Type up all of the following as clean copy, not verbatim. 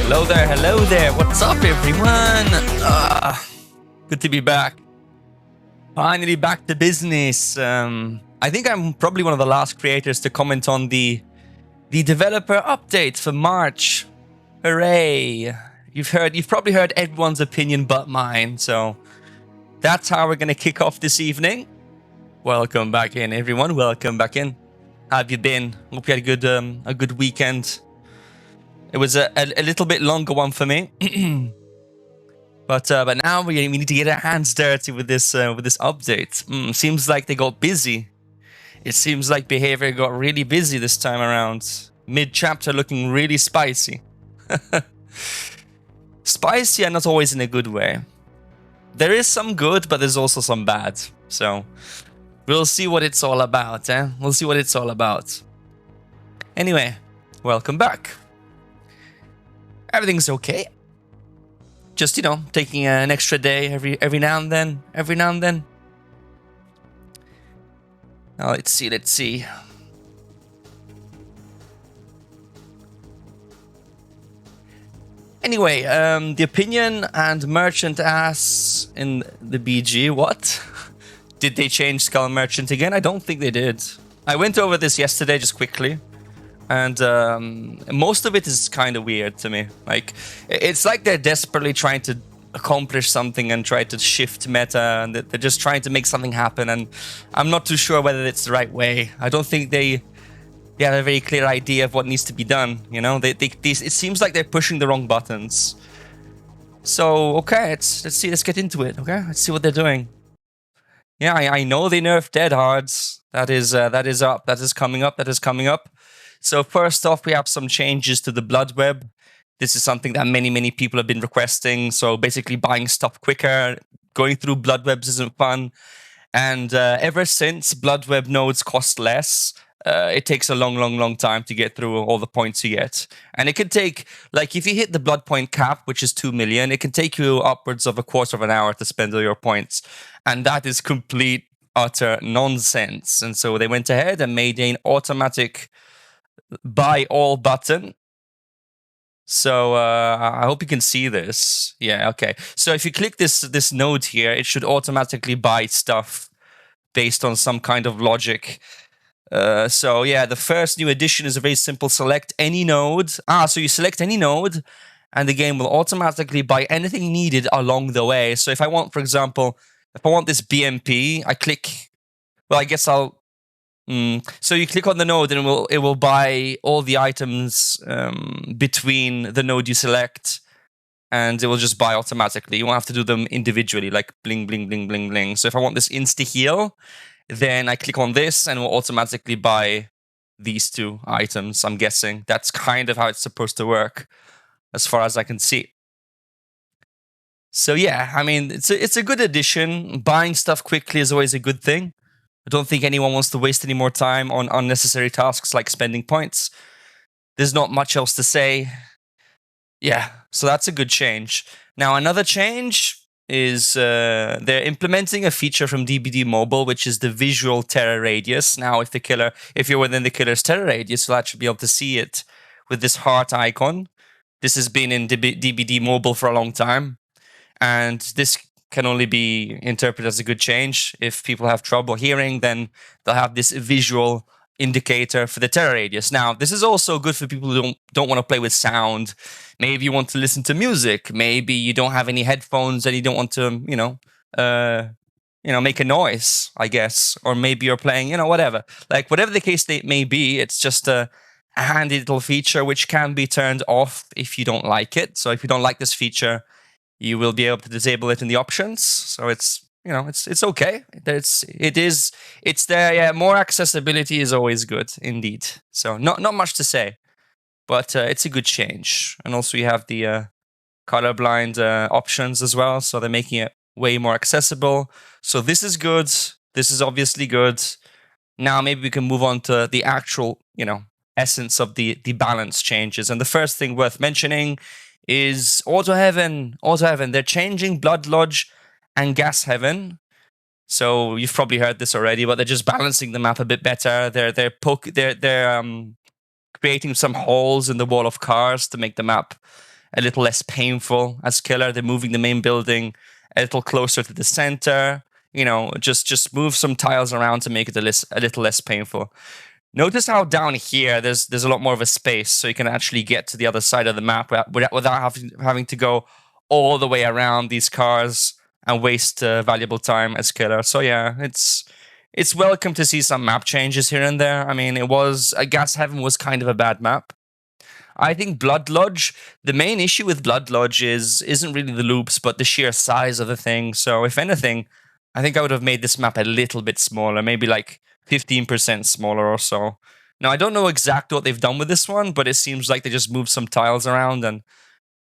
Hello there. What's up, everyone? Good to be back. Finally back to business. I think I'm probably one of the last creators to comment on the developer update for March. Hooray! You've probably heard everyone's opinion but mine, so that's how we're gonna kick off this evening. Welcome back in, everyone. Welcome back in. How have you been? Hope you had a good weekend. It was a little bit longer one for me, but now we need to get our hands dirty with this update. Seems like they got busy. It seems like behavior got really busy this time around. Mid-chapter looking really spicy. Spicy and not always in a good way. There is some good, but there's also some bad. So we'll see what it's all about, eh? We'll see what it's all about. Anyway, welcome back. Everything's okay. Just, taking an extra day every now and then. Now, let's see. Anyway, the opinion and merchant ass in the BG. What? Did they change Skull Merchant again? I don't think they did. I went over this yesterday just quickly. And most of it is kind of weird to me. Like, it's like they're desperately trying to accomplish something and try to shift meta, and they're just trying to make something happen. And I'm not too sure whether it's the right way. I don't think they have a very clear idea of what needs to be done. It seems like they're pushing the wrong buttons. So okay, let's get into it. Okay, let's see what they're doing. Yeah, I know they nerfed Dead Hards. That is up. That is coming up. So first off, we have some changes to the Bloodweb. This is something that many people have been requesting. So basically buying stuff quicker, going through Bloodwebs isn't fun. And ever since Bloodweb nodes cost less, it takes a long time to get through all the points you get. And it can take, like, if you hit the blood point cap, which is 2 million, it can take you upwards of a quarter of an hour to spend all your points. And that is complete, utter nonsense. And so they went ahead and made an automatic buy all button. So I hope you can see this. Yeah, okay. So if you click this node here, it should automatically buy stuff based on some kind of logic. So yeah, the first new addition is a very simple select any node. So you select any node and the game will automatically buy anything needed along the way. So if I want, for example, if I want this BMP, I click, well, I guess I'll so you click on the node and it will buy all the items between the node you select, and it will just buy automatically. You won't have to do them individually, like bling, bling, bling, bling, bling. So if I want this insta-heal, then I click on this and it will automatically buy these two items, I'm guessing. That's kind of how it's supposed to work, as far as I can see. So yeah, I mean, it's a good addition. Buying stuff quickly is always a good thing. I don't think anyone wants to waste any more time on unnecessary tasks like spending points. There's not much else to say. Yeah, so that's a good change. Now, another change is they're implementing a feature from DBD Mobile, which is the visual terror radius. Now, if you're within the killer's terror radius, you'll actually be able to see it with this heart icon. This has been in DBD Mobile for a long time, and this can only be interpreted as a good change. If people have trouble hearing, then they'll have this visual indicator for the terror radius. Now, this is also good for people who don't want to play with sound. Maybe you want to listen to music. Maybe you don't have any headphones and you don't want to, make a noise, I guess. Or maybe you're playing, whatever. Like, whatever the case may be, it's just a handy little feature which can be turned off if you don't like it. So if you don't like this feature, you will be able to disable it in the options. So it's okay. It's there. Yeah, more accessibility is always good, indeed. So not much to say, but it's a good change. And also you have the colorblind options as well. So they're making it way more accessible. So this is good. This is obviously good. Now maybe we can move on to the actual, essence of the balance changes. And the first thing worth mentioning is Auto Heaven. They're changing Blood Lodge and Gas Heaven. So you've probably heard this already, but they're just balancing the map a bit better. They're creating some holes in the wall of cars to make the map a little less painful as killer. They're moving the main building a little closer to the center. You know, just move some tiles around to make it a little less painful. Notice how down here there's a lot more of a space, so you can actually get to the other side of the map without having to go all the way around these cars and waste valuable time as killer. So yeah, it's welcome to see some map changes here and there. I mean, Gas Heaven was kind of a bad map. I think Blood Lodge, the main issue with Blood Lodge isn't really the loops, but the sheer size of the thing. So if anything, I think I would have made this map a little bit smaller, maybe like 15% smaller or so. Now, I don't know exactly what they've done with this one, but it seems like they just moved some tiles around, and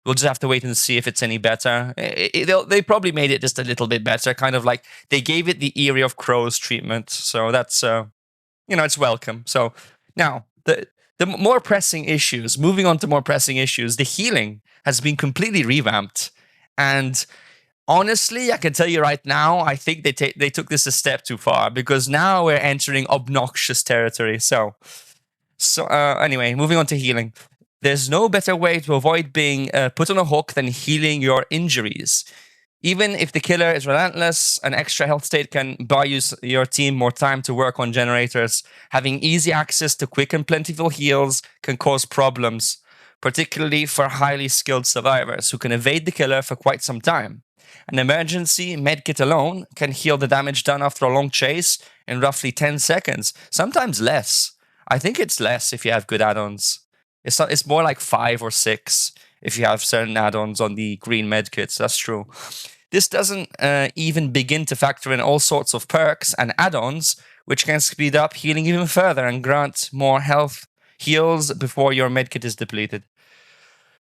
we'll just have to wait and see if it's any better. They probably made it just a little bit better, kind of like they gave it the Eerie of Crows treatment. So that's, it's welcome. So now, the more pressing issues, moving on to more pressing issues, the healing has been completely revamped. And honestly, I can tell you right now, I think they took this a step too far, because now we're entering obnoxious territory. So anyway, moving on to healing. There's no better way to avoid being put on a hook than healing your injuries. Even if the killer is relentless, an extra health state can buy your team more time to work on generators. Having easy access to quick and plentiful heals can cause problems, particularly for highly skilled survivors who can evade the killer for quite some time. An emergency medkit alone can heal the damage done after a long chase in roughly 10 seconds, sometimes less. I think it's less if you have good add-ons. It's more like 5 or 6 if you have certain add-ons on the green medkits, that's true. This doesn't even begin to factor in all sorts of perks and add-ons, which can speed up healing even further and grant more health heals before your medkit is depleted.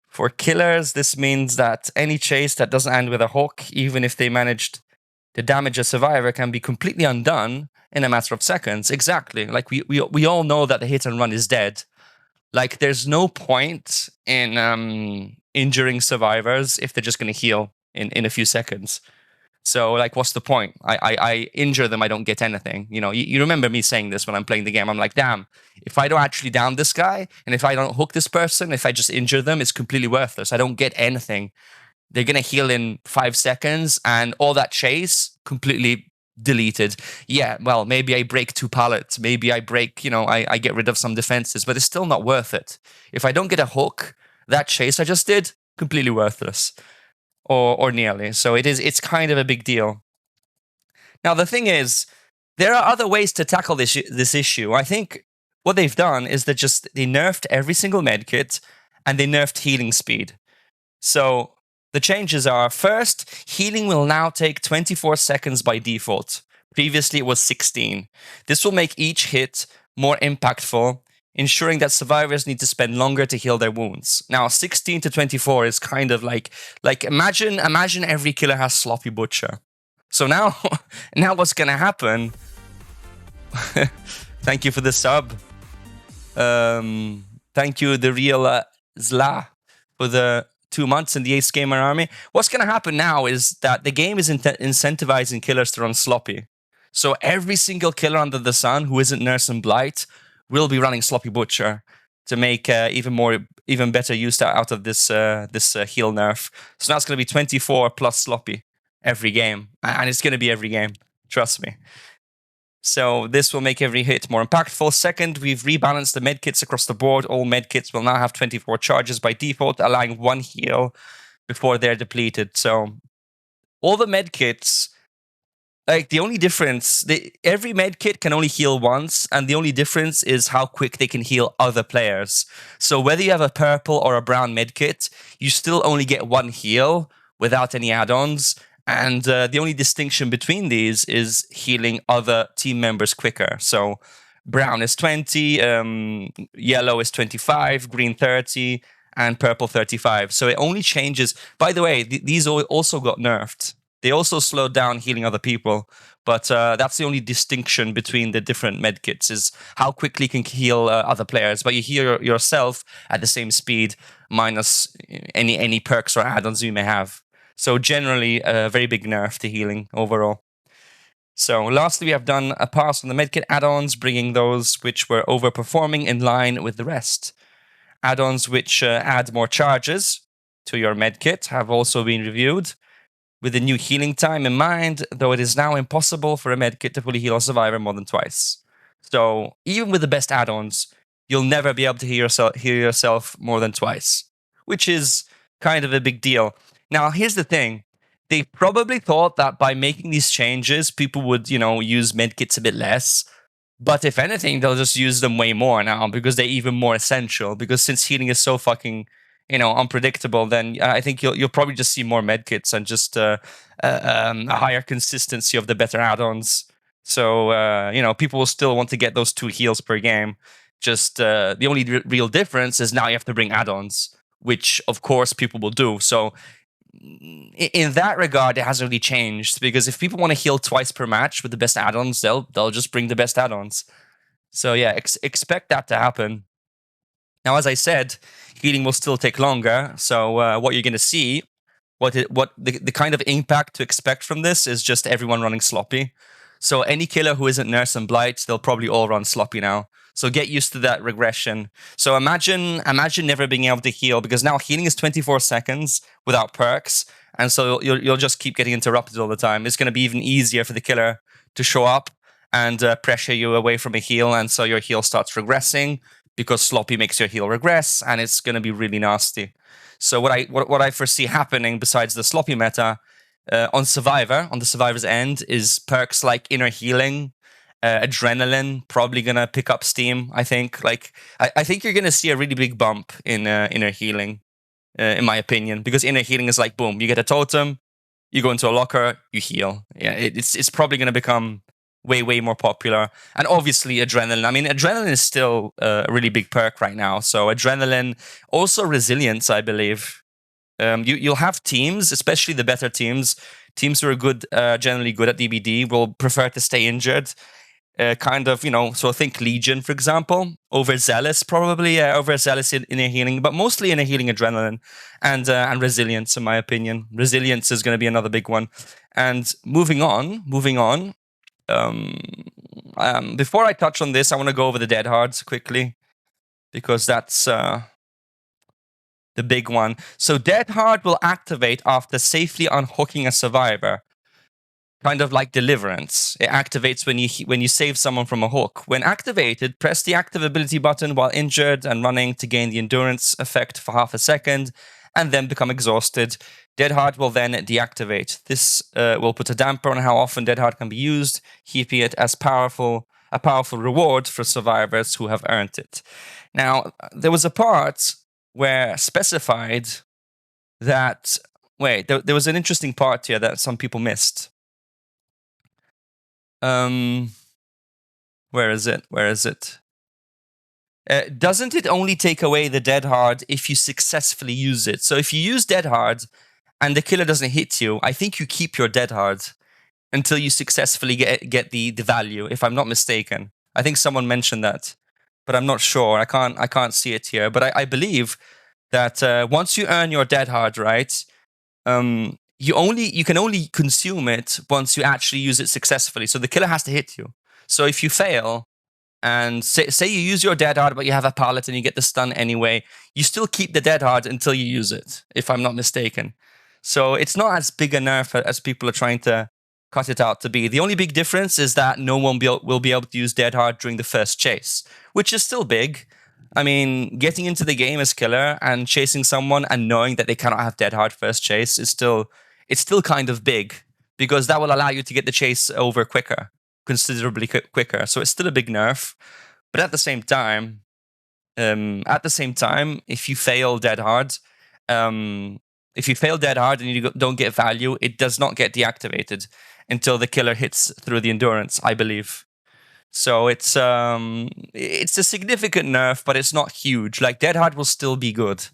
For killers, this means that any chase that doesn't end with a hook, even if they managed to damage a survivor, can be completely undone in a matter of seconds. Exactly. Like we all know that the hit and run is dead. Like, there's no point in injuring survivors if they're just going to heal in a few seconds. So, like, what's the point? I injure them, I don't get anything. You know, you remember me saying this when I'm playing the game. I'm like, damn, if I don't actually down this guy, and if I don't hook this person, if I just injure them, it's completely worthless. I don't get anything. They're going to heal in 5 seconds, and all that chase, completely deleted. Yeah, well, maybe I break 2 pallets. Maybe I break, I get rid of some defenses, but it's still not worth it. If I don't get a hook, that chase I just did, completely worthless. Or nearly. So it's kind of a big deal. Now, the thing is, there are other ways to tackle this issue. I think what they've done is they nerfed every single medkit, and they nerfed healing speed. So the changes are, first, healing will now take 24 seconds by default. Previously, it was 16. This will make each hit more impactful, ensuring that survivors need to spend longer to heal their wounds. Now, 16 to 24 is kind of like imagine every killer has Sloppy Butcher. So now what's going to happen... Thank you for the sub. Thank you, the real Zla, for the 2 months in the Ace Gamer Army. What's going to happen now is that the game is incentivizing killers to run sloppy. So every single killer under the sun who isn't Nurse and Blight will be running Sloppy Butcher to make even better use out of this heal nerf. So now it's going to be 24 plus Sloppy every game, and it's going to be every game. Trust me. So this will make every hit more impactful. Second, we've rebalanced the medkits across the board. All medkits will now have 24 charges by default, allowing 1 heal before they're depleted. So all the medkits, like, the only difference, every medkit can only heal once, and the only difference is how quick they can heal other players. So whether you have a purple or a brown medkit, you still only get 1 heal without any add-ons. And the only distinction between these is healing other team members quicker. So brown is 20, yellow is 25, green 30, and purple 35. So it only changes. By the way, these also got nerfed. They also slowed down healing other people. But that's the only distinction between the different medkits, is how quickly you can heal other players. But you heal yourself at the same speed, minus any perks or add-ons you may have. So generally, a very big nerf to healing overall. So lastly, we have done a pass on the medkit add-ons, bringing those which were overperforming in line with the rest. Add-ons which add more charges to your medkit have also been reviewed, with the new healing time in mind, though it is now impossible for a medkit to fully heal a survivor more than twice. So even with the best add-ons, you'll never be able to heal yourself more than twice, which is kind of a big deal. Now, here's the thing. They probably thought that by making these changes, people would, use medkits a bit less. But if anything, they'll just use them way more now because they're even more essential. Because since healing is so fucking, unpredictable, then I think you'll probably just see more medkits and just a higher consistency of the better add-ons. So people will still want to get those 2 heals per game. Just the only real difference is now you have to bring add-ons, which of course people will do. So in that regard, it hasn't really changed, because if people want to heal twice per match with the best add-ons, they'll just bring the best add-ons. So yeah, expect that to happen. Now, as I said, healing will still take longer. So what you're going to see, what the kind of impact to expect from this is just everyone running sloppy. So any killer who isn't Nurse and Blight, they'll probably all run sloppy now. So get used to that regression. So imagine never being able to heal, because now healing is 24 seconds without perks, and so you'll just keep getting interrupted all the time. It's going to be even easier for the killer to show up and pressure you away from a heal, and so your heal starts regressing because sloppy makes your heal regress, and it's going to be really nasty. So what I foresee happening, besides the sloppy meta on the Survivor's end, is perks like Inner Healing, Adrenaline, probably gonna pick up steam. I think I think you're gonna see a really big bump in Inner Healing, in my opinion, because Inner Healing is like, boom, you get a totem, you go into a locker, you heal. Yeah, it's probably gonna become way more popular. And obviously Adrenaline. I mean, Adrenaline is still a really big perk right now. So Adrenaline, also Resilience, I believe. You'll have teams, especially the better teams who are good, generally good at DBD, will prefer to stay injured. So think Legion, for example, Overzealous, probably Overzealous in Inner Healing, but mostly Inner Healing, Adrenaline, and Resilience, in my opinion. Resilience is going to be another big one. And moving on. Before I touch on this, I want to go over the Dead Hards quickly, because that's the big one. So Dead Hard will activate after safely unhooking a survivor. Kind of like Deliverance. It activates when you save someone from a hook. When activated, press the active ability button while injured and running to gain the endurance effect for half a second, and then become exhausted. Dead Hard will then deactivate. This will put a damper on how often Dead Hard can be used, keeping it as a powerful reward for survivors who have earned it. Now, there was a part where specified that... Wait, there was an interesting part here that some people missed. Where is it? Doesn't it only take away the Dead Hard if you successfully use it? So if you use Dead Hard and the killer doesn't hit you, I think you keep your Dead Hard until you successfully get the value, if I'm not mistaken. I think someone mentioned that, but I'm not sure. I can't see it here. But I believe that once you earn your Dead Hard, right, you can only consume it once you actually use it successfully. So the killer has to hit you. So if you fail, and say you use your Dead Hard, but you have a pallet and you get the stun anyway, you still keep the Dead Hard until you use it, if I'm not mistaken. So it's not as big a nerf as people are trying to cut it out to be. The only big difference is that no one will be able to use Dead Hard during the first chase, which is still big. I mean, getting into the game as killer and chasing someone and knowing that they cannot have Dead Hard first chase is still kind of big, because that will allow you to get the chase over quicker, considerably quicker. So it's still a big nerf. But at the same time, if you fail Dead Hard, and you don't get value, it does not get deactivated until the killer hits through the endurance, I believe. So it's a significant nerf, but it's not huge. Like, Dead Hard will still be good.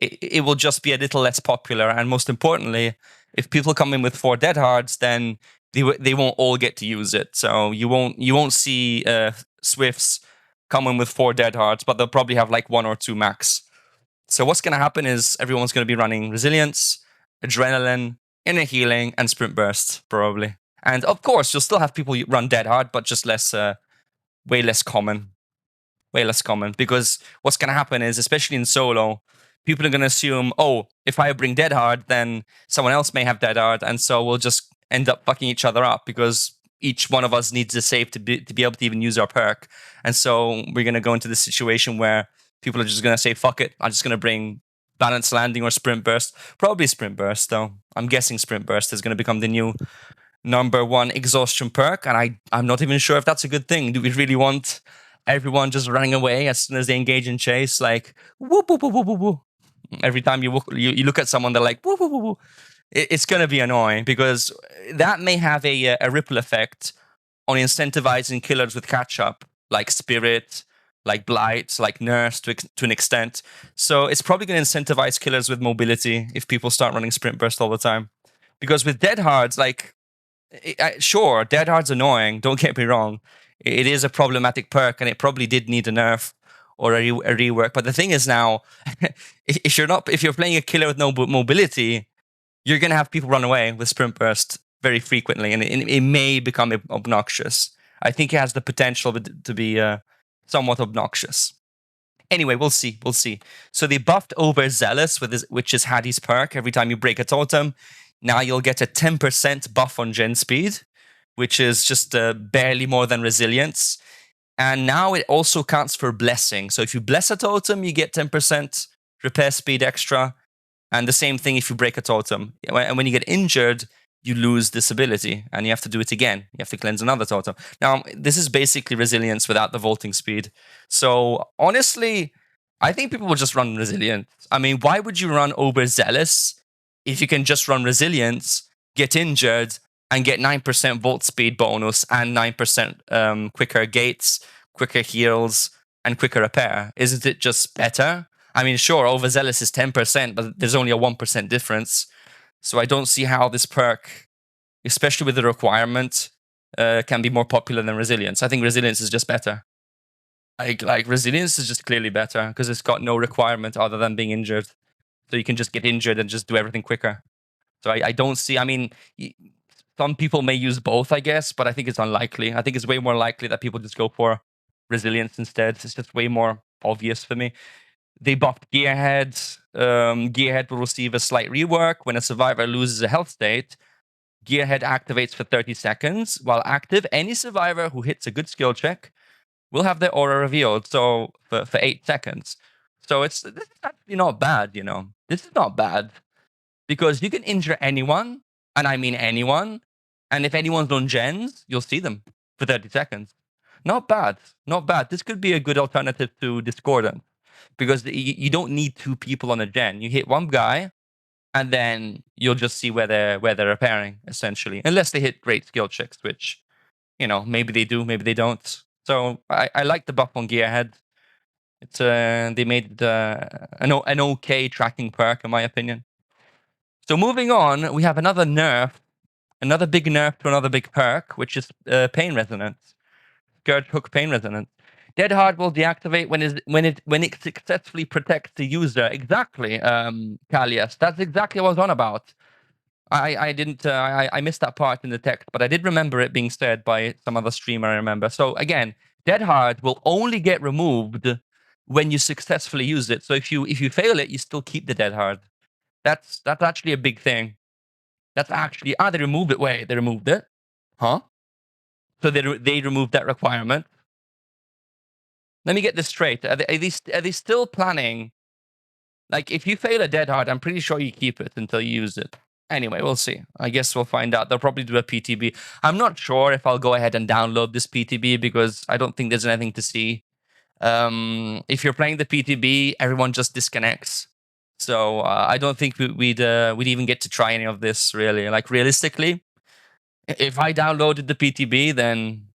It will just be a little less popular, and most importantly, if people come in with 4 Dead Hards, then they won't all get to use it. So you won't see Swifts come in with 4 Dead Hards, but they'll probably have like 1 or 2 max. So what's going to happen is everyone's going to be running Resilience, Adrenaline, Inner Healing, and Sprint Burst, probably. And of course, you'll still have people run Dead Hard, but just way less common. Way less common, because what's going to happen is, especially in solo, people are going to assume, oh, if I bring Dead Hard, then someone else may have Dead Hard, and so we'll just end up fucking each other up because each one of us needs a save to be able to even use our perk. And so we're going to go into this situation where people are just going to say, fuck it, I'm just going to bring Balanced Landing or Sprint Burst. Probably Sprint Burst, though. I'm guessing Sprint Burst is going to become the new number one exhaustion perk, and I'm not even sure if that's a good thing. Do we really want everyone just running away as soon as they engage in chase? Like, whoop, whoop, whoop, whoop, whoop, whoop. Every time you look at someone, they're like, whoop, whoop, whoop, whoop. It's going to be annoying because that may have a ripple effect on incentivizing killers with catch-up, like Spirit, like Blight, like Nurse to an extent. So it's probably going to incentivize killers with mobility if people start running Sprint Burst all the time. Because with Dead Hards, like, sure, Dead Hard's annoying, don't get me wrong. It is a problematic perk, and it probably did need a nerf or a rework. But the thing is now, if you're playing a killer with no mobility, you're going to have people run away with Sprint Burst very frequently, and it may become obnoxious. I think it has the potential to be somewhat obnoxious. Anyway, we'll see. So they buffed Overzealous, which is Hattie's perk. Every time you break a totem, now you'll get a 10% buff on gen speed, which is just barely more than resilience. And now it also counts for blessing. So if you bless a totem, you get 10% repair speed extra. And the same thing if you break a totem. And when you get injured, you lose this ability, and you have to do it again. You have to cleanse another totem. Now, this is basically resilience without the vaulting speed. So honestly, I think people will just run resilience. I mean, why would you run Overzealous if you can just run resilience, get injured, and get 9% vault speed bonus and 9% quicker gates, quicker heals, and quicker repair? Isn't it just better? I mean, sure, Overzealous is 10%, but there's only a 1% difference. So I don't see how this perk, especially with the requirement, can be more popular than Resilience. I think Resilience is just better. Like Resilience is just clearly better because it's got no requirement other than being injured. So you can just get injured and just do everything quicker. So I don't see, I mean, some people may use both, I guess, but I think it's unlikely. I think it's way more likely that people just go for Resilience instead. It's just way more obvious for me. They buffed Gearhead. Gearhead will receive a slight rework. When a survivor loses a health state, Gearhead activates for 30 seconds. While active, any survivor who hits a good skill check will have their aura revealed. So for 8 seconds. So this is actually not bad, you know. This is not bad. Because you can injure anyone, and I mean anyone. And if anyone's on gens, you'll see them for 30 seconds. Not bad. Not bad. This could be a good alternative to Discordant. Because you don't need 2 people on a gen. You hit one guy, and then you'll just see where they're repairing, essentially. Unless they hit great skill checks, which, you know, maybe they do, maybe they don't. So I like the buff on Gearhead. It's they made an okay tracking perk, in my opinion. So moving on, we have another nerf, another big nerf to another big perk, which is Pain Resonance. Scourge Hook Pain Resonance. Dead Hard will deactivate when it successfully protects the user. Exactly, Kalias. That's exactly what I was on about. I missed that part in the text, but I did remember it being said by some other streamer. I remember. So again, Dead Hard will only get removed when you successfully use it. So if you fail it, you still keep the Dead Hard. That's actually a big thing. That's actually they removed it. Wait, they removed it, huh? So they removed that requirement. Let me get this straight. Are they still planning? Like, if you fail a Dead Hard, I'm pretty sure you keep it until you use it. Anyway, we'll see. I guess we'll find out. They'll probably do a PTB. I'm not sure if I'll go ahead and download this PTB because I don't think there's anything to see. If you're playing the PTB, everyone just disconnects. So I don't think we'd even get to try any of this, really. Like, realistically, if I downloaded the PTB, then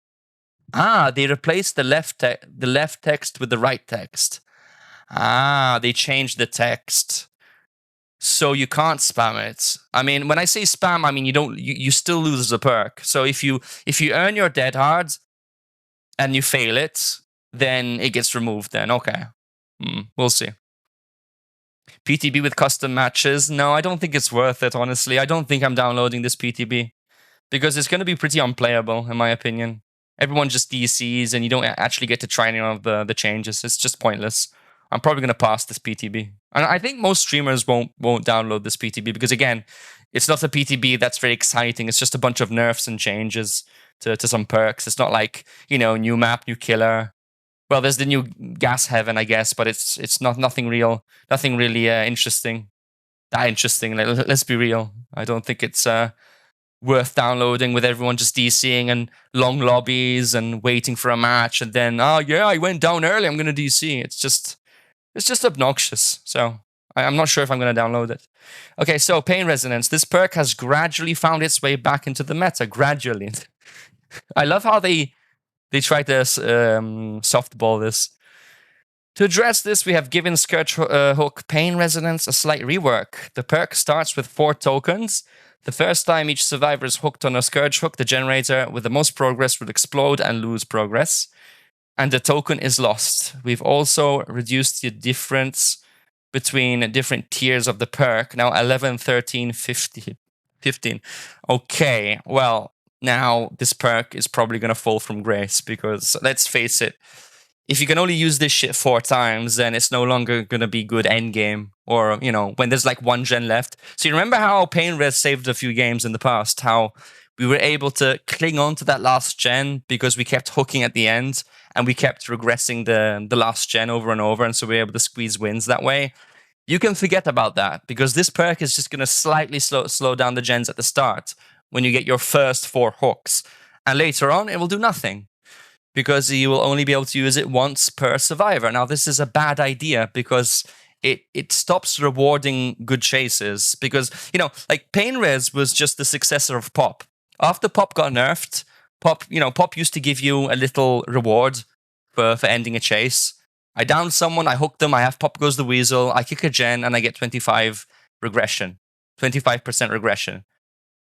they replaced the left text with the right text. They changed the text. So you can't spam it. I mean, when I say spam, I mean you still lose the perk. So if you earn your Dead Hards and you fail it, then it gets removed then. Okay. We'll see. PTB with custom matches? No, I don't think it's worth it, honestly. I don't think I'm downloading this PTB. Because it's going to be pretty unplayable, in my opinion. Everyone just DCs, and you don't actually get to try any of the changes. It's just pointless. I'm probably going to pass this PTB. And I think most streamers won't download this PTB because, again, it's not a PTB that's very exciting. It's just a bunch of nerfs and changes to some perks. It's not like, new map, new killer. Well, there's the new gas heaven, I guess, but it's nothing really interesting. That interesting. Let's be real. I don't think it's worth downloading with everyone just DCing and long lobbies and waiting for a match and then, oh yeah, I went down early, I'm going to DC. It's just obnoxious. So I'm not sure if I'm going to download it. Okay, so Pain Resonance. This perk has gradually found its way back into the meta. Gradually. I love how they try to softball this. To address this, we have given Scourge Hook Pain Resonance a slight rework. The perk starts with 4 tokens. The first time each survivor is hooked on a Scourge Hook, the generator with the most progress will explode and lose progress. And the token is lost. We've also reduced the difference between different tiers of the perk. Now 11, 13, 15. Okay, well, now this perk is probably going to fall from grace because, let's face it, if you can only use this shit 4 times, then it's no longer going to be good endgame or, when there's like 1 gen left. So you remember how Pain Res saved a few games in the past, how we were able to cling on to that last gen because we kept hooking at the end and we kept regressing the last gen over and over, and so we were able to squeeze wins that way. You can forget about that because this perk is just going to slightly slow down the gens at the start when you get your first 4 hooks. And later on, it will do nothing because you will only be able to use it once per survivor. Now, this is a bad idea because it stops rewarding good chases because, like Pain Res was just the successor of Pop. After Pop got nerfed, Pop used to give you a little reward for ending a chase. I down someone, I hook them, I have Pop Goes the Weasel, I kick a gen, and I get 25% regression.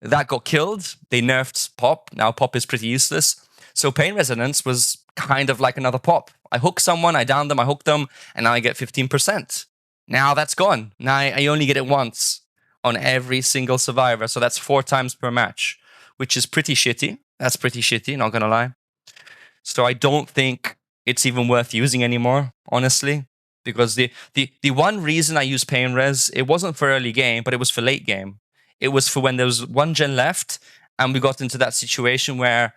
That got killed. They nerfed Pop. Now Pop is pretty useless. So Pain Resonance was kind of like another Pop. I hook someone, I down them, I hook them, and now I get 15%. Now that's gone. Now I only get it once on every single survivor. So that's 4 times per match, which is pretty shitty. That's pretty shitty, not gonna lie. So I don't think it's even worth using anymore, honestly. Because the one reason I use Pain Res, it wasn't for early game, but it was for late game. It was for when there was 1 gen left, and we got into that situation where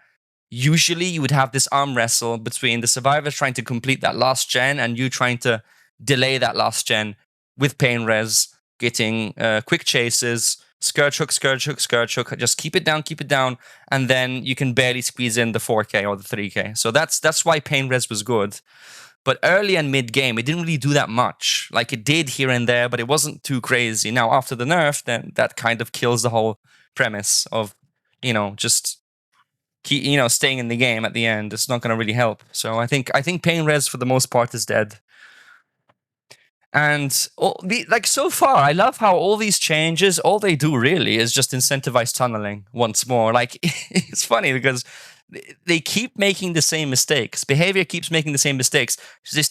usually you would have this arm wrestle between the survivors trying to complete that last gen and you trying to delay that last gen with Pain Res, getting quick chases, Scourge Hook, just keep it down, and then you can barely squeeze in the 4K or the 3K. So that's why Pain Res was good. But early and mid game, it didn't really do that much. Like it did here and there, but it wasn't too crazy. Now after the nerf, then that kind of kills the whole premise of, just keep, staying in the game at the end. It's not going to really help. So I think Pain Res for the most part is dead. And so far, I love how all these changes, all they do really is just incentivize tunneling once more. Like it's funny because they keep making the same mistakes. Behavior keeps making the same mistakes.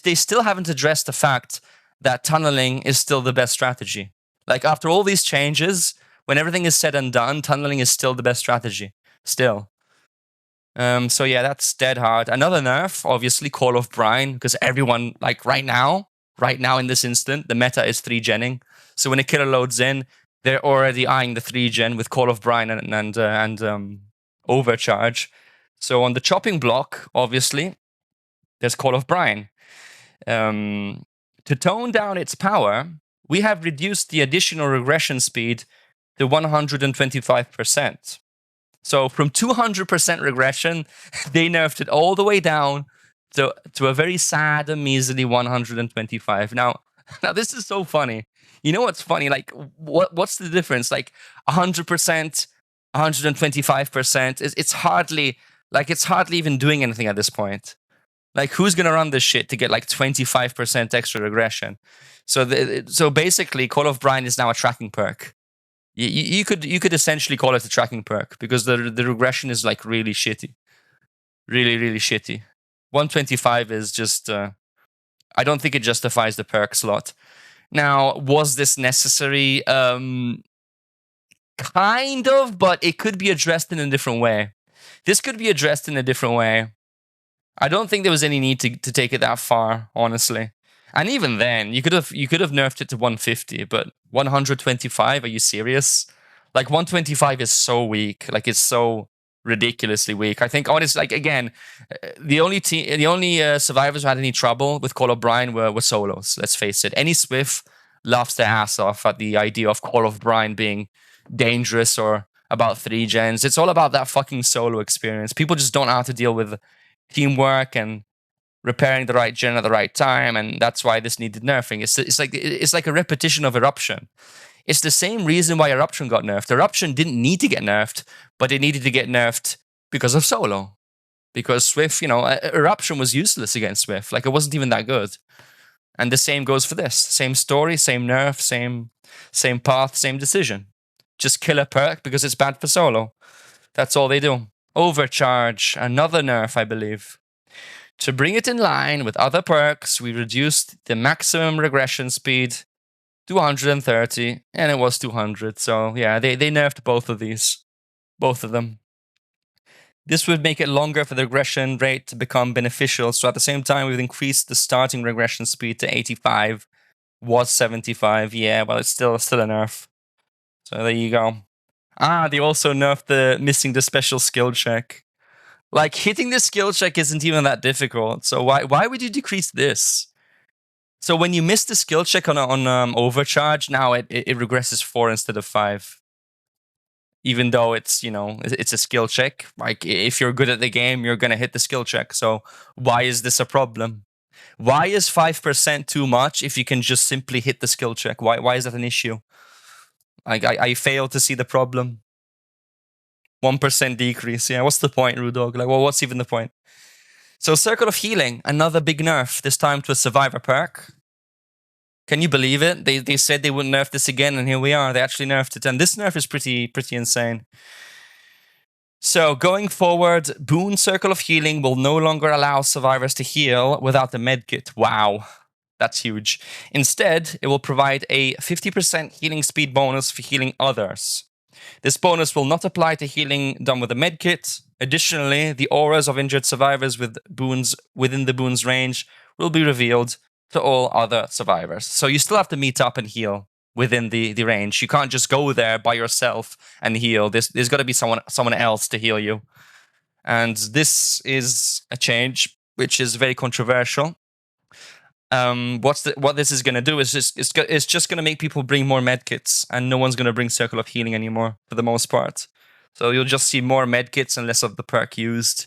They still haven't addressed the fact that tunneling is still the best strategy. Like after all these changes, when everything is said and done, tunneling is still the best strategy. Still. So yeah, that's dead hard. Another nerf, obviously, Call of Brine, because everyone, like right now in this instant, the meta is 3-genning. So when a killer loads in, they're already eyeing the 3-gen with Call of Brine and Overcharge. So on the chopping block, obviously, there's Call of Brine. To tone down its power, we have reduced the additional regression speed to 125%. So from 200% regression, they nerfed it all the way down to a very sad and measly 125. Now this is so funny. You know what's funny? Like, what's the difference? Like 100%, 125%. It's hardly even doing anything at this point. Like, who's gonna run this shit to get like 25% extra regression? So basically, Call of Brine is now a tracking perk. You could essentially call it a tracking perk because the regression is like really shitty, really shitty. 125 is just I don't think it justifies the perk slot. Now, was this necessary? Kind of, but it could be addressed in a different way. This could be addressed in a different way. I don't think there was any need to take it that far, honestly. And even then, you could have nerfed it to 150, but 125? Are you serious? Like 125 is so weak. Like it's so ridiculously weak. I think honestly, like again, the only survivors who had any trouble with Call of Brine were solos. Let's face it. Any Swift laughs their ass off at the idea of Call of Brine being dangerous or about 3 gens. It's all about that fucking solo experience. People just don't know how to deal with teamwork and repairing the right gen at the right time, and that's why this needed nerfing. It's like a repetition of Eruption. It's the same reason why Eruption got nerfed. Eruption didn't need to get nerfed, but it needed to get nerfed because of solo. Because Swift, Eruption was useless against Swift. Like it wasn't even that good. And the same goes for this. Same story, same nerf, same path, same decision. Just kill a perk because it's bad for solo. That's all they do. Overcharge, another nerf, I believe. To bring it in line with other perks, we reduced the maximum regression speed to 130, and it was 200. So yeah, they nerfed both of these. Both of them. This would make it longer for the regression rate to become beneficial. So at the same time, we've increased the starting regression speed to 85. Was 75. Yeah, well, it's still a nerf. So there you go. They also nerfed the missing the special skill check. Like hitting the skill check isn't even that difficult. So why would you decrease this? So when you miss the skill check on overcharge, now it regresses 4 instead of 5. Even though it's it's a skill check. Like if you're good at the game, you're gonna hit the skill check. So why is this a problem? Why is 5% too much if you can just simply hit the skill check? Why is that an issue? Like I fail to see the problem. 1% decrease. Yeah, what's the point, Rudog? Like, well, what's even the point? So Circle of Healing, another big nerf, this time to a Survivor perk. Can you believe it? They said they wouldn't nerf this again, and here we are. They actually nerfed it, and this nerf is pretty insane. So going forward, Boon Circle of Healing will no longer allow survivors to heal without the medkit. Wow, that's huge. Instead, it will provide a 50% healing speed bonus for healing others. This bonus will not apply to healing done with a medkit. Additionally, the auras of injured survivors with boons within the boon's range will be revealed to all other survivors. So you still have to meet up and heal within the range. You can't just go there by yourself and heal. There's got to be someone else to heal you. And this is a change which is very controversial. What this is going to do is it's just going to make people bring more medkits, and no one's going to bring Circle of Healing anymore for the most part. So you'll just see more medkits and less of the perk used.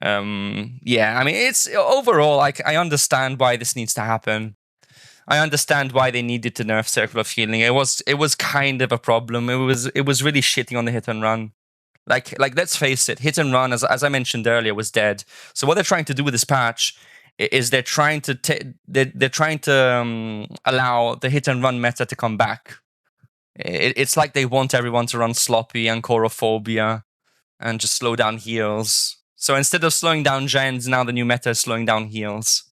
Yeah, I mean, it's overall, like, I understand why this needs to happen. I understand why they needed to nerf Circle of Healing. It was kind of a problem. It was really shitting on the hit and run. Like let's face it, hit and run, as I mentioned earlier, was dead. So what they're trying to do with this patch is they're trying to allow the hit and run meta to come back. It's like they want everyone to run sloppy and chorophobia and just slow down heals. So instead of slowing down gens, now the new meta is slowing down heals.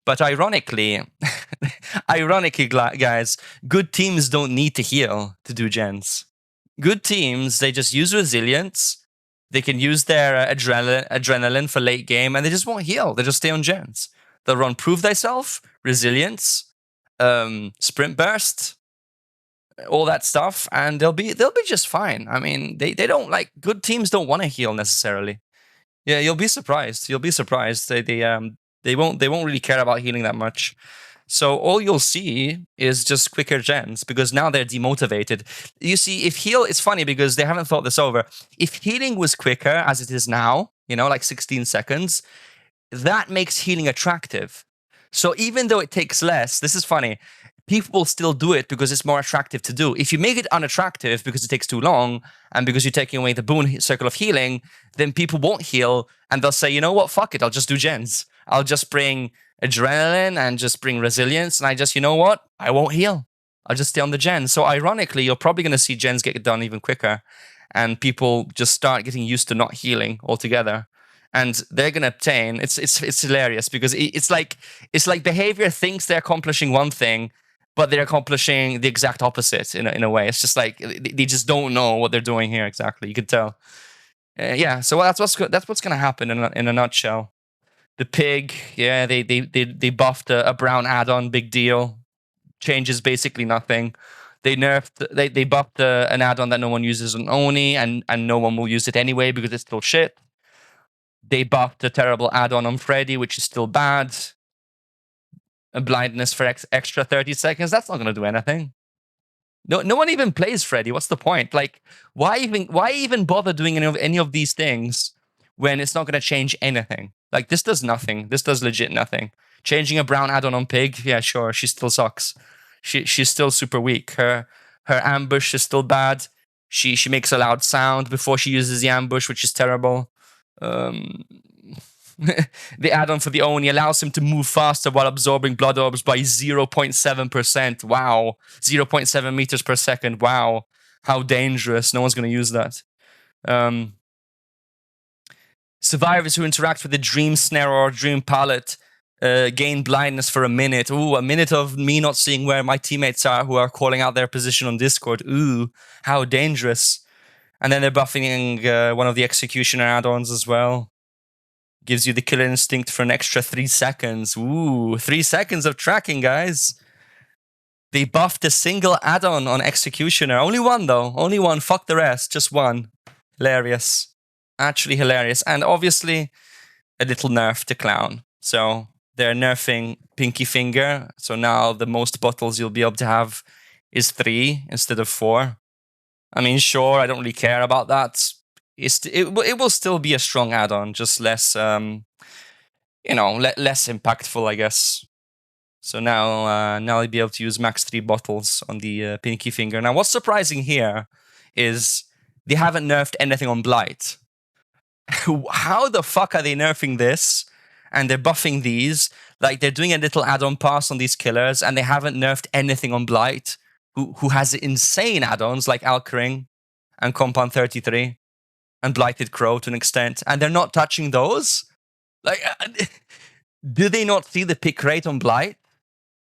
But ironically, guys, good teams don't need to heal to do gens. Good teams, they just use resilience. They can use their adrenaline for late game, and they just won't heal. They just stay on gens. They'll run Prove Thyself, Resilience, Sprint Burst, all that stuff, and they'll be just fine. I mean, they don't like good teams don't want to heal necessarily. Yeah, you'll be surprised. You'll be surprised. They won't really care about healing that much. So all you'll see is just quicker gens because now they're demotivated. You see, it's funny because they haven't thought this over. If healing was quicker as it is now, like 16 seconds, that makes healing attractive. So even though it takes less, this is funny, people will still do it because it's more attractive to do. If you make it unattractive because it takes too long and because you're taking away the boon Circle of Healing, then people won't heal and they'll say, you know what, fuck it, I'll just do gens. I'll just bring adrenaline and just bring resilience, and you know what, I won't heal. I'll just stay on the gens. So ironically, you're probably going to see gens get done even quicker and people just start getting used to not healing altogether. And they're gonna obtain. It's hilarious because it's like behavior thinks they're accomplishing one thing, but they're accomplishing the exact opposite in a way. It's just like they just don't know what they're doing here exactly. You could tell. Yeah. So that's what's gonna happen in a nutshell. The pig, yeah, they buffed a brown add-on, big deal. Changes basically nothing. They buffed an add-on that no one uses on Oni, and no one will use it anyway because it's still shit. They buffed a terrible add-on on Freddy, which is still bad. A blindness for extra 30 seconds. That's not going to do anything. No one even plays Freddy. What's the point? Like, why even bother doing any of these things when it's not going to change anything? Like, this does nothing. This does legit nothing. Changing a brown add-on on Pig, yeah, sure, she still sucks. She's still super weak. Her ambush is still bad. She makes a loud sound before she uses the ambush, which is terrible. The add-on for the Oni allows him to move faster while absorbing blood orbs by 0.7%. Wow. 0.7 meters per second. Wow. How dangerous. No one's going to use that. Survivors who interact with the Dream Snare or Dream Palette gain blindness for a minute. Ooh, a minute of me not seeing where my teammates are who are calling out their position on Discord. Ooh, how dangerous. And then they're buffing one of the Executioner add-ons as well. Gives you the Killer Instinct for an extra 3 seconds. Ooh, 3 seconds of tracking, guys. They buffed a single add-on on Executioner. Only one, though. Only one. Fuck the rest. Just one. Hilarious. Actually hilarious. And obviously, a little nerf to Clown. So they're nerfing Pinky Finger. So now the most bottles you'll be able to have is 3 instead of 4. I mean, sure, I don't really care about that. It will still be a strong add-on, just less, less impactful, I guess. So now you'll be able to use max 3 bottles on the Pinky Finger. Now, what's surprising here is they haven't nerfed anything on Blight. How the fuck are they nerfing this? And they're buffing these. Like, they're doing a little add-on pass on these killers, and they haven't nerfed anything on Blight, who has insane add-ons like Alkring and Compound 33. And Blighted Crow to an extent, and they're not touching those? Like, do they not see the pick rate on Blight?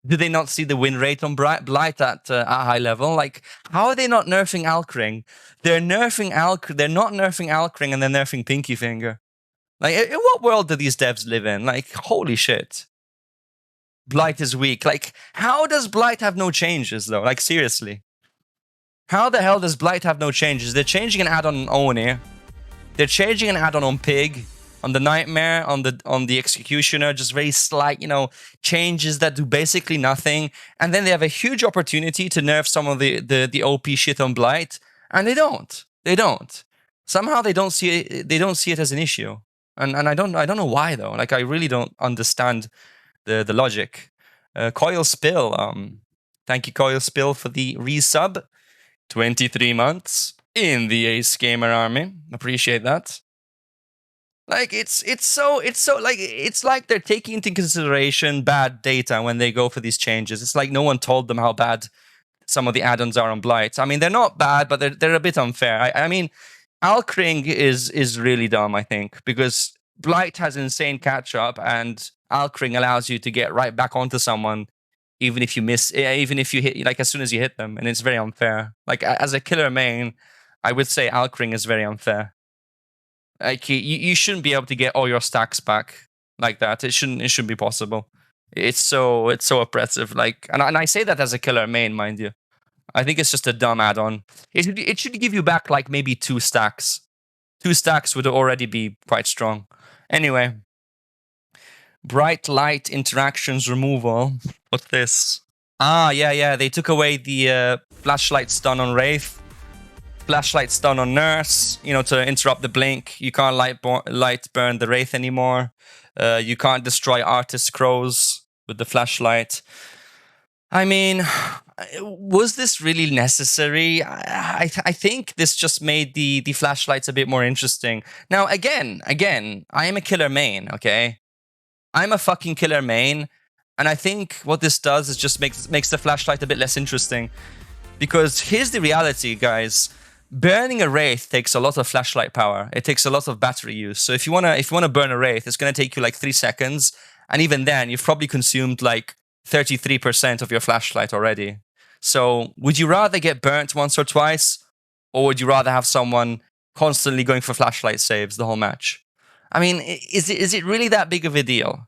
Do they not see the win rate on Blight at high level? Like, how are they not nerfing Alkring? They're not nerfing Alkring, and they're nerfing Pinky Finger. Like, in what world do these devs live in? Like, holy shit. Blight is weak. Like, how does Blight have no changes, though? Like, seriously. How the hell does Blight have no changes? They're changing an add-on on Oni. They're changing an add-on on Pig, on the Nightmare, on the Executioner, just very slight, changes that do basically nothing. And then they have a huge opportunity to nerf some of the OP shit on Blight, and they don't. They don't. Somehow they don't see it. They don't see it as an issue, and I don't know why though. Like, I really don't understand the logic. Coil Spill, thank you Coil Spill for the resub. 23 months in the Ace Gamer army. Appreciate that. Like, it's like they're taking into consideration bad data when they go for these changes. It's like no one told them how bad some of the add-ons are on Blight. I mean, they're not bad, but they're a bit unfair. I mean, Alkring is really dumb, I think, because Blight has insane catch-up, and Alkring allows you to get right back onto someone even if you miss, even if you hit, like, as soon as you hit them, and it's very unfair. Like, as a killer main, I would say Alkring is very unfair. Like, you shouldn't be able to get all your stacks back like that. It shouldn't be possible. It's so oppressive. Like, and I say that as a killer main, mind you. I think it's just a dumb add-on. It should give you back like maybe 2 stacks. 2 stacks would already be quite strong. Anyway. Bright light interactions removal. What's this? Ah, yeah. They took away the flashlight stun on Wraith, flashlight stun on Nurse. To interrupt the blink. You can't light burn the Wraith anymore. You can't destroy Artist Crows with the flashlight. I mean, was this really necessary? I think this just made the flashlights a bit more interesting. Now, again, I am a killer main, okay? I'm a fucking killer main, and I think what this does is just makes the flashlight a bit less interesting. Because here's the reality, guys. Burning a Wraith takes a lot of flashlight power. It takes a lot of battery use. So if you wanna burn a Wraith, it's gonna take you like 3 seconds, and even then, you've probably consumed like 33% of your flashlight already. So would you rather get burnt once or twice, or would you rather have someone constantly going for flashlight saves the whole match? I mean, is it really that big of a deal?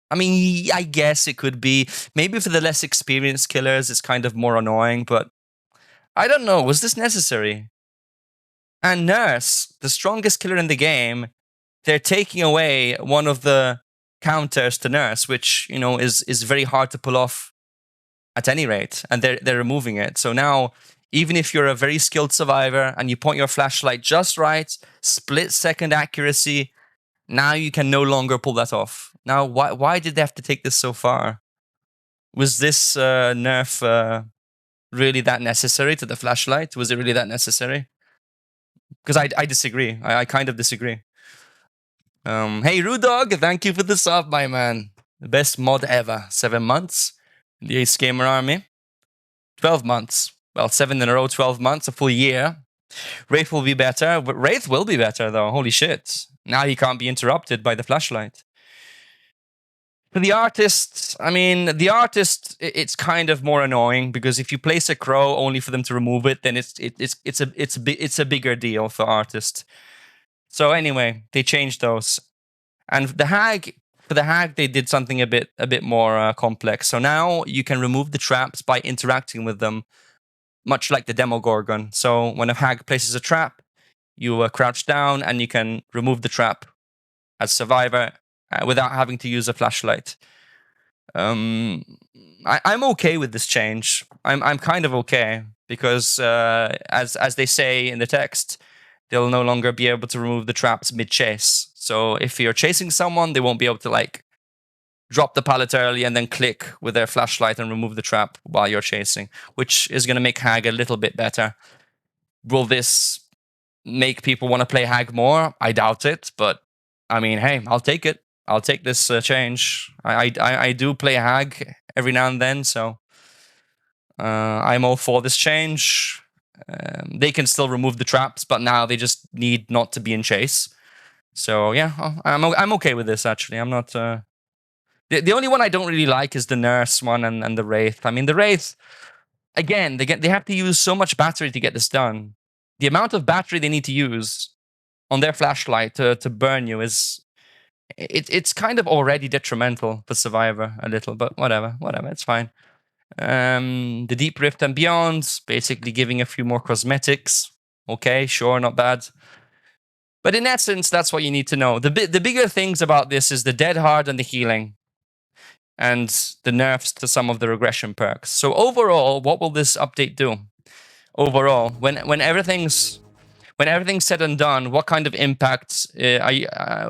I mean, I guess it could be. Maybe for the less experienced killers, it's kind of more annoying, but I don't know. Was this necessary? And Nurse, the strongest killer in the game, they're taking away one of the counters to Nurse, which, you know, is very hard to pull off at any rate, and they're removing it. So now, even if you're a very skilled survivor and you point your flashlight just right, split-second accuracy, now you can no longer pull that off. Now, why did they have to take this so far? Was this nerf really that necessary to the flashlight? Was it really that necessary? Because I disagree. I kind of disagree. Hey, Rudog, thank you for the sub, my man. The best mod ever. 7 months. The Ace Gamer Army. 12 months. Well, 7 in a row, 12 months, a full year. Wraith will be better. But Wraith will be better, though. Holy shit. Now he can't be interrupted by the flashlight. For the artist, I mean, the artist, it's kind of more annoying because if you place a crow only for them to remove it, then it's a bigger deal for artist. So anyway, they changed those, and for the hag, they did something a bit more complex. So now you can remove the traps by interacting with them, much like the Demogorgon. So when a hag places a trap, you crouch down and you can remove the trap as survivor without having to use a flashlight. I'm okay with this change. I'm kind of okay because as they say in the text, they'll no longer be able to remove the traps mid-chase. So if you're chasing someone, they won't be able to like drop the pallet early and then click with their flashlight and remove the trap while you're chasing, which is going to make Hag a little bit better. Will this make people want to play Hag more? I doubt it, but I mean, hey, I'll take it. I'll take this change. I do play Hag every now and then, so I'm all for this change. They can still remove the traps, but now they just need not to be in chase. So yeah, I'm okay with this actually. I'm not. The only one I don't really like is the Nurse one and the Wraith. I mean, the Wraith, again, they have to use so much battery to get this done. The amount of battery they need to use on their flashlight to burn you is it's kind of already detrimental for Survivor a little, but whatever, it's fine. The Deep Rift and Beyond, basically giving a few more cosmetics. Okay, sure, not bad. But in essence, that's what you need to know. The bigger things about this is the Dead Hard and the healing, and the nerfs to some of the regression perks. So overall, what will this update do? Overall, when everything's said and done, what kind of impact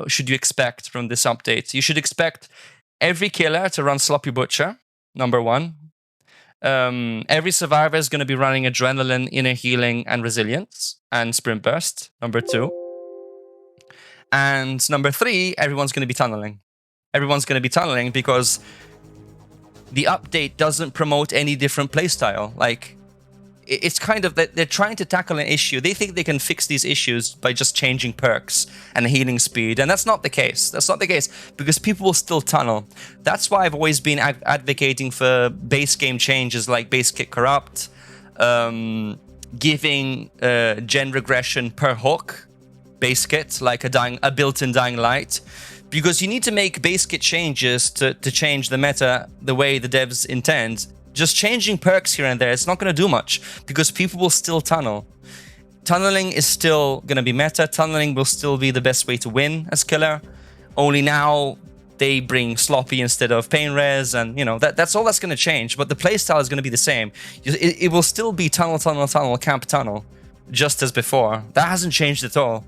should you expect from this update? You should expect every killer to run Sloppy Butcher, number 1. Every survivor is going to be running Adrenaline, Inner Healing, and Resilience, and Sprint Burst, number 2. And number 3, everyone's going to be tunneling. Everyone's going to be tunneling because the update doesn't promote any different playstyle. Like, it's kind of that they're trying to tackle an issue. They think they can fix these issues by just changing perks and healing speed, and that's not the case. That's not the case because people will still tunnel. That's why I've always been advocating for base game changes like Base Kit Corrupt, giving gen regression per hook, base kit, like a built-in Dying Light, because you need to make base kit changes to change the meta the way the devs intend. Just changing perks here and there, it's not going to do much because people will still tunnel. Tunneling is still going to be meta. Tunneling will still be the best way to win as killer. Only now they bring sloppy instead of pain res, and you know that's all that's going to change. But the playstyle is going to be the same. It will still be tunnel, camp, tunnel, just as before. That hasn't changed at all.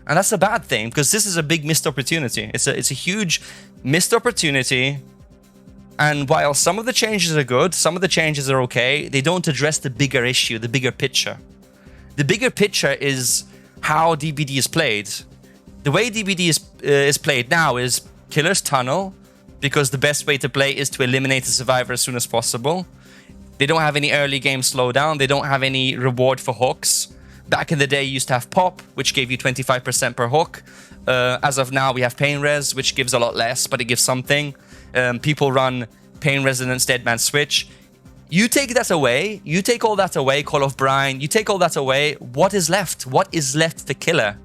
And that's a bad thing, because this is a big missed opportunity. It's a huge missed opportunity. And while some of the changes are good, some of the changes are okay, they don't address the bigger issue, the bigger picture. The bigger picture is how DBD is played. The way DBD is played now is killers tunnel, because the best way to play is to eliminate the survivor as soon as possible. They don't have any early game slowdown. They don't have any reward for hooks. Back in the day, you used to have Pop, which gave you 25% per hook. As of now, we have Pain Res, which gives a lot less, but it gives something. People run Pain Resonance, Deadman Switch. You take that away, you take all that away, Call of Brine, you take all that away, what is left? What is left to killer?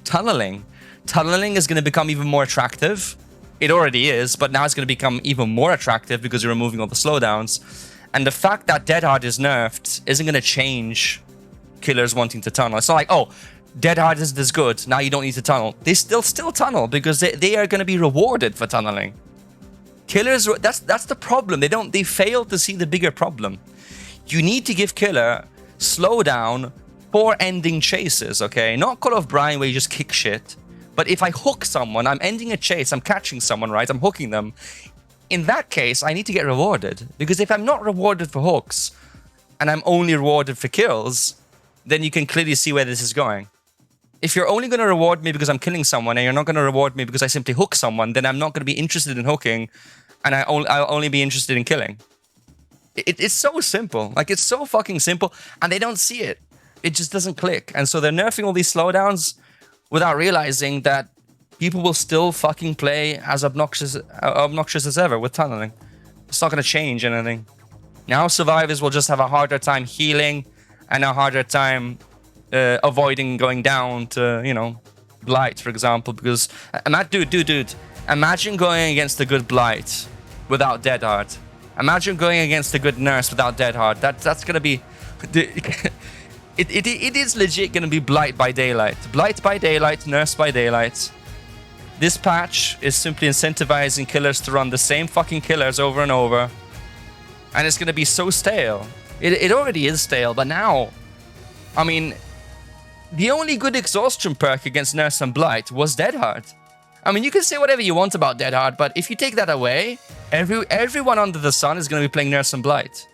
Tunneling. tunneling is going to become even more attractive. It already is, but now it's going to become even more attractive because you're removing all the slowdowns. And the fact that Dead Hard is nerfed isn't going to change killers wanting to tunnel. It's not like, oh, Dead Hard is this good, now you don't need to tunnel. They still tunnel because they are going to be rewarded for tunneling. Killers, that's the problem. They fail to see the bigger problem. You need to give killer slowdown for ending chases, okay? Not Call of Brian where you just kick shit. But if I hook someone, I'm ending a chase, I'm catching someone, right? I'm hooking them. In that case, I need to get rewarded. Because if I'm not rewarded for hooks, and I'm only rewarded for kills, then you can clearly see where this is going. If you're only going to reward me because I'm killing someone, and you're not going to reward me because I simply hook someone, then I'm not going to be interested in hooking, and I'll only be interested in killing. It's so simple. Like, it's so fucking simple, and they don't see it. It just doesn't click. And so they're nerfing all these slowdowns without realizing that people will still fucking play as obnoxious as ever with tunneling. It's not going to change anything. Now survivors will just have a harder time healing and a harder time avoiding going down to, you know, Blight, for example. Because, dude, imagine going against a good Blight without Dead Hard. Imagine going against a good Nurse without Dead Hard. That's going to be... It is legit going to be Blight by daylight. Blight by daylight, Nurse by daylight. This patch is simply incentivizing killers to run the same fucking killers over and over. And it's going to be so stale. It already is stale, but now... I mean, the only good exhaustion perk against Nurse and Blight was Dead Hard. I mean, you can say whatever you want about Dead Hard, but if you take that away, everyone under the sun is going to be playing Nurse and Blight.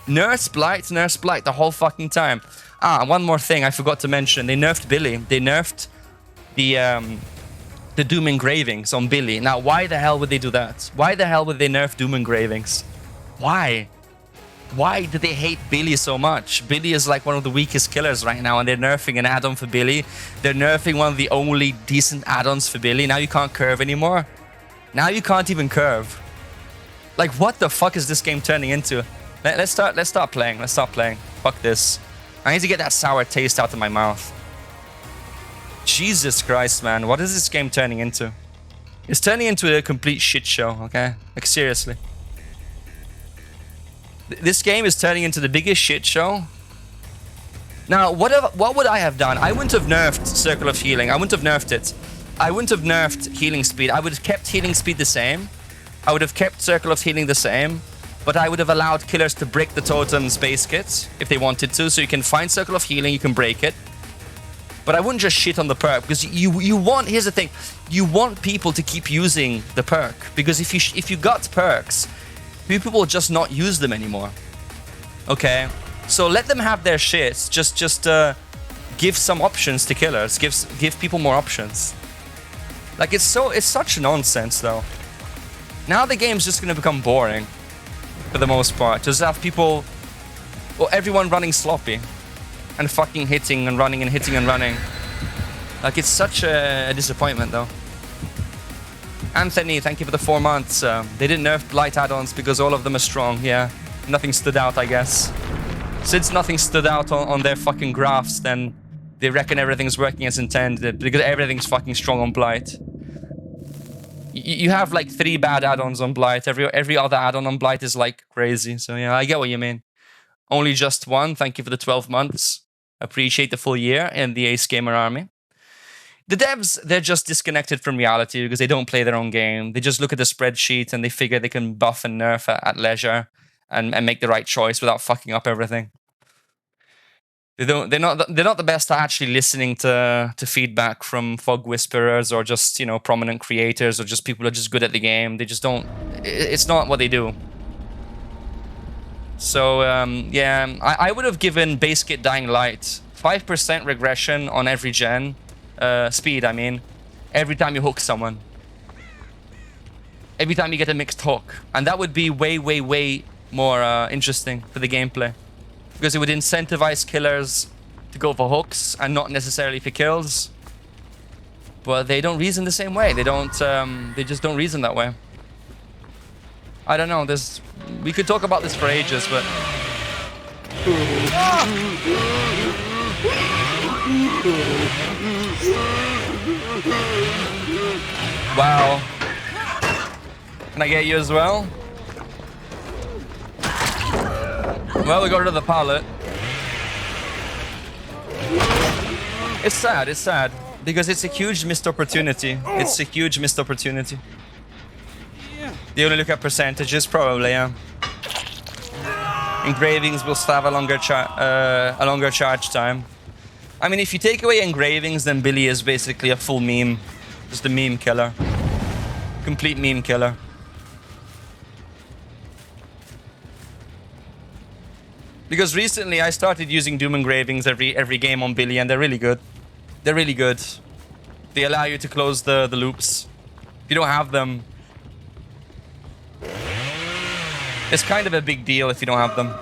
Nurse Blight the whole fucking time. One more thing I forgot to mention. They nerfed Billy. They nerfed the Doom engravings on Billy. Now, why the hell would they do that? Why the hell would they nerf Doom engravings? Why? Why do they hate Billy so much? Billy is like one of the weakest killers right now, and they're nerfing an add-on for Billy. They're nerfing one of the only decent add-ons for Billy. Now you can't curve anymore. Now you can't even curve. Like, what the fuck is this game turning into? Let's start playing. Let's start playing. Fuck this. I need to get that sour taste out of my mouth. Jesus Christ, man. What is this game turning into? It's turning into a complete shit show, okay? Like, seriously. This game is turning into the biggest shit show. Now, what would I have done? I wouldn't have nerfed Circle of Healing. I wouldn't have nerfed it. I wouldn't have nerfed healing speed. I would have kept healing speed the same. I would have kept Circle of Healing the same. But I would have allowed killers to break the totem's base kit if they wanted to. So you can find Circle of Healing, you can break it. But I wouldn't just shit on the perk, because you want, here's the thing, you want people to keep using the perk. Because if you got perks, people will just not use them anymore. Okay? So let them have their shits. Just give some options to killers. Give people more options. Like, it's such nonsense though. Now the game's just gonna become boring. For the most part. Just have people, well, everyone running sloppy. And fucking hitting and running and hitting and running. Like, it's such a disappointment though. Anthony, thank you for the 4 months. They didn't nerf Blight add-ons because all of them are strong. Yeah, nothing stood out, I guess. Since nothing stood out on their fucking graphs, then they reckon everything's working as intended because everything's fucking strong on Blight. You have like 3 bad add-ons on Blight. Every other add-on on Blight is like crazy. So yeah, I get what you mean. Only just one. Thank you for the 12 months. Appreciate the full year in the Ace Gamer army. The devs, they're just disconnected from reality because they don't play their own game. They just look at the spreadsheet and they figure they can buff and nerf at leisure and make the right choice without fucking up everything. They're not the best at actually listening to feedback from fog whisperers or just, you know, prominent creators or just people who are just good at the game. They just don't. It's not what they do. So yeah, I would have given base kit Dying Light 5% regression on every gen speed. I mean, every time you hook someone, every time you get a mixed hook, and that would be way more interesting for the gameplay. Because it would incentivize killers to go for hooks and not necessarily for kills. But they don't reason the same way. They don't. They just don't reason that way. I don't know. We could talk about this for ages, but. Wow. Can I get you as well? Well, we got rid of the pallet. It's sad, it's sad. Because it's a huge missed opportunity. It's a huge missed opportunity. They only look at percentages, probably, yeah. Engravings will still have a longer charge time. I mean, if you take away engravings, then Billy is basically a full meme. Just a meme killer. Complete meme killer. Because recently I started using Doom engravings every game on Billy, and they're really good. They're really good. They allow you to close the loops. If you don't have them, it's kind of a big deal if you don't have them.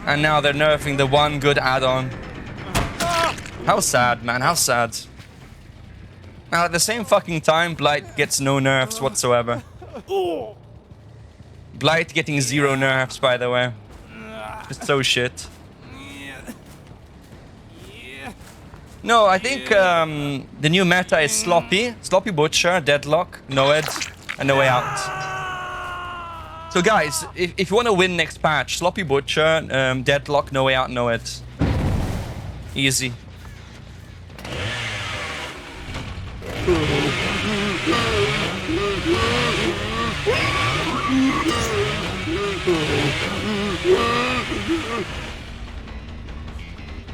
And now they're nerfing the one good add-on. How sad, man, how sad. Now at the same fucking time, Blight gets no nerfs whatsoever. Blight getting 0 nerfs, by the way. It's so shit. No, I think the new meta is Sloppy. Sloppy Butcher, Deadlock, Noed, and No Way Out. So guys, if you want to win next patch, Sloppy Butcher, Deadlock, No Way Out, Noed. Easy.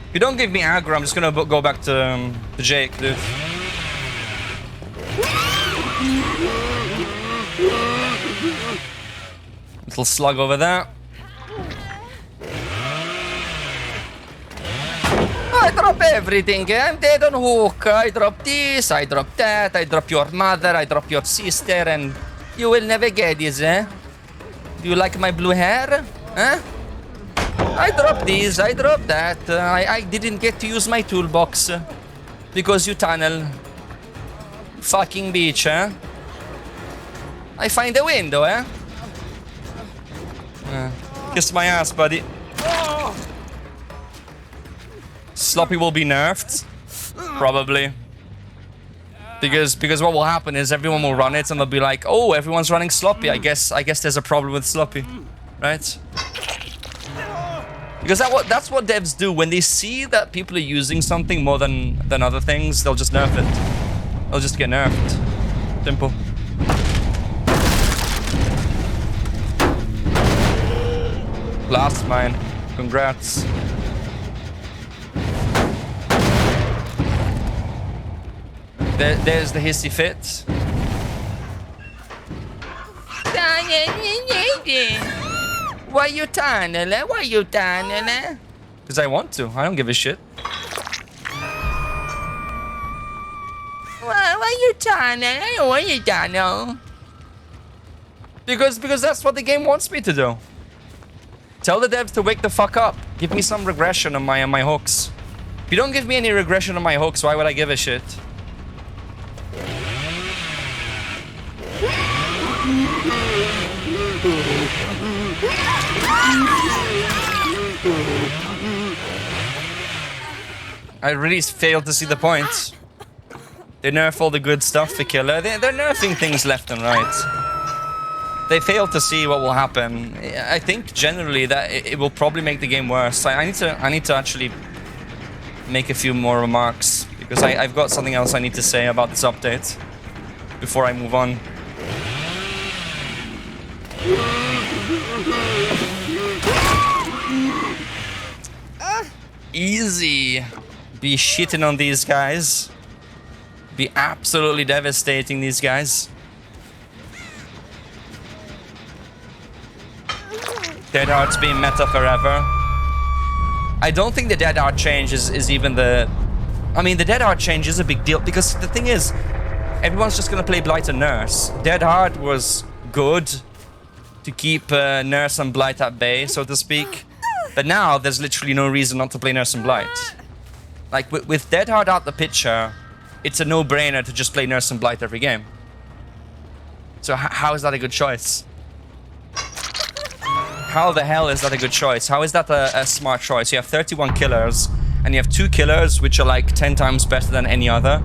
If you don't give me aggro, I'm just gonna go back to Jake, dude. Little slug over there. I drop everything, I'm dead on hook. I drop this, I drop that, I drop your mother, I drop your sister, and you will never get this, eh? Do you like my blue hair? Huh? I dropped this, I dropped that. I didn't get to use my toolbox because you tunnel. Fucking bitch, eh? I find a window, eh? Kiss my ass, buddy. Sloppy will be nerfed, probably. Because what will happen is everyone will run it and they'll be like, oh, everyone's running Sloppy. I guess there's a problem with Sloppy, right? Because that's what devs do. When they see that people are using something more than other things, they'll just nerf it. They'll just get nerfed. Simple. Last mine. Congrats. There's the hissy fit. Why you tunneling? Why you tunneling? Because I want to. I don't give a shit. Why you tunneling? I don't want you tunnel. Because that's what the game wants me to do. Tell the devs to wake the fuck up. Give me some regression on my hooks. If you don't give me any regression on my hooks, why would I give a shit? I really failed to see the point. They nerf all the good stuff for killer. They're nerfing things left and right. They fail to see what will happen. I think generally that it will probably make the game worse. I need to actually make a few more remarks because I've got something else I need to say about this update before I move on. Easy. Be shitting on these guys. Be absolutely devastating these guys. Dead Heart's been meta forever. I don't think the Dead Heart change is even the... I mean, the Dead Heart change is a big deal because the thing is, everyone's just gonna play Blight and Nurse. Dead Heart was good to keep Nurse and Blight at bay, so to speak. But now, there's literally no reason not to play Nurse and Blight. Like, with Dead Heart out the picture, it's a no-brainer to just play Nurse and Blight every game. So how is that a good choice? How the hell is that a good choice? How is that a smart choice? You have 31 killers, and you have 2 killers, which are like 10 times better than any other.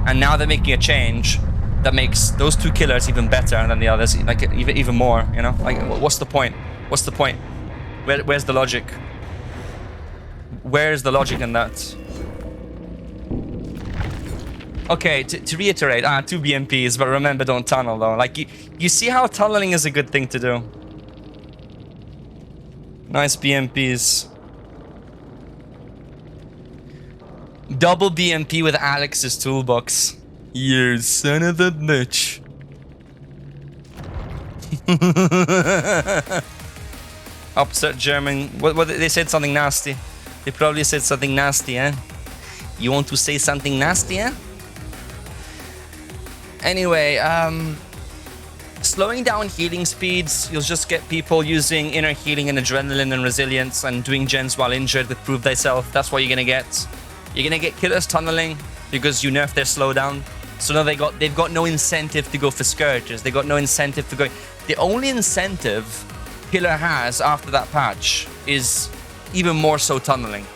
And now they're making a change that makes those 2 killers even better than the others, like even more, you know? Like, what's the point? What's the point? Where's the logic? Where's the logic in that? Okay, to reiterate, 2 BMPs, but remember, don't tunnel though. Like, you see how tunneling is a good thing to do. Nice BMPs. Double BMP with Alex's toolbox. You son of a bitch. Upset German. What they said something nasty. They probably said something nasty, eh? You want to say something nasty, eh? Anyway, slowing down healing speeds, you'll just get people using inner healing and adrenaline and resilience and doing gens while injured with Prove Thyself. That's what you're gonna get. You're gonna get killers tunneling because you nerf their slowdown. So now they've got no incentive to go for Scourges. They got no incentive to go. The only incentive killer has after that patch is even more so tunneling.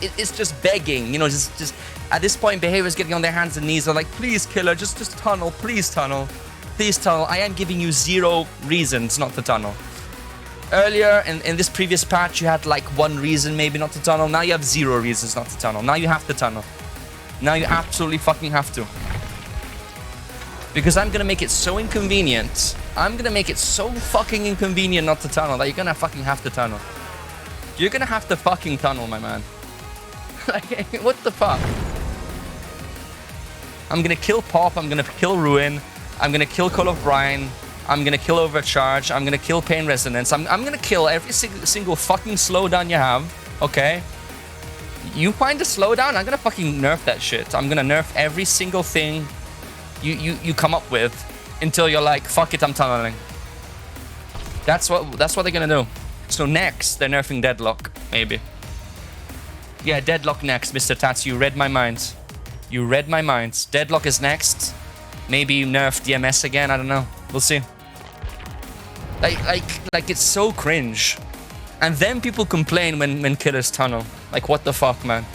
It's just begging, you know, just at this point behavior is getting on their hands and knees. They're like, please killer, just tunnel, please tunnel. Please tunnel. I am giving you 0 reasons not to tunnel. Earlier, in this previous patch, you had like 1 reason maybe not to tunnel. Now you have 0 reasons not to tunnel. Now you have to tunnel. Now you absolutely fucking have to. Because I'm gonna make it so inconvenient. I'm gonna make it so fucking inconvenient not to tunnel that you're gonna fucking have to tunnel. You're gonna have to fucking tunnel, my man. Like, what the fuck? I'm gonna kill Pop. I'm gonna kill Ruin. I'm gonna kill Call of Brian. I'm gonna kill Overcharge. I'm gonna kill Pain Resonance. I'm gonna kill every single fucking slowdown you have. Okay? You find a slowdown, I'm gonna fucking nerf that shit. I'm gonna nerf every single thing you come up with until you're like, fuck it, I'm tunneling. That's what they're gonna do. So next, they're nerfing Deadlock, maybe. Yeah, Deadlock next, Mr. Tats. You read my mind. You read my mind. Deadlock is next. Maybe nerf DMS again. I don't know. We'll see. Like it's so cringe. And then people complain when killers tunnel. Like, what the fuck, man?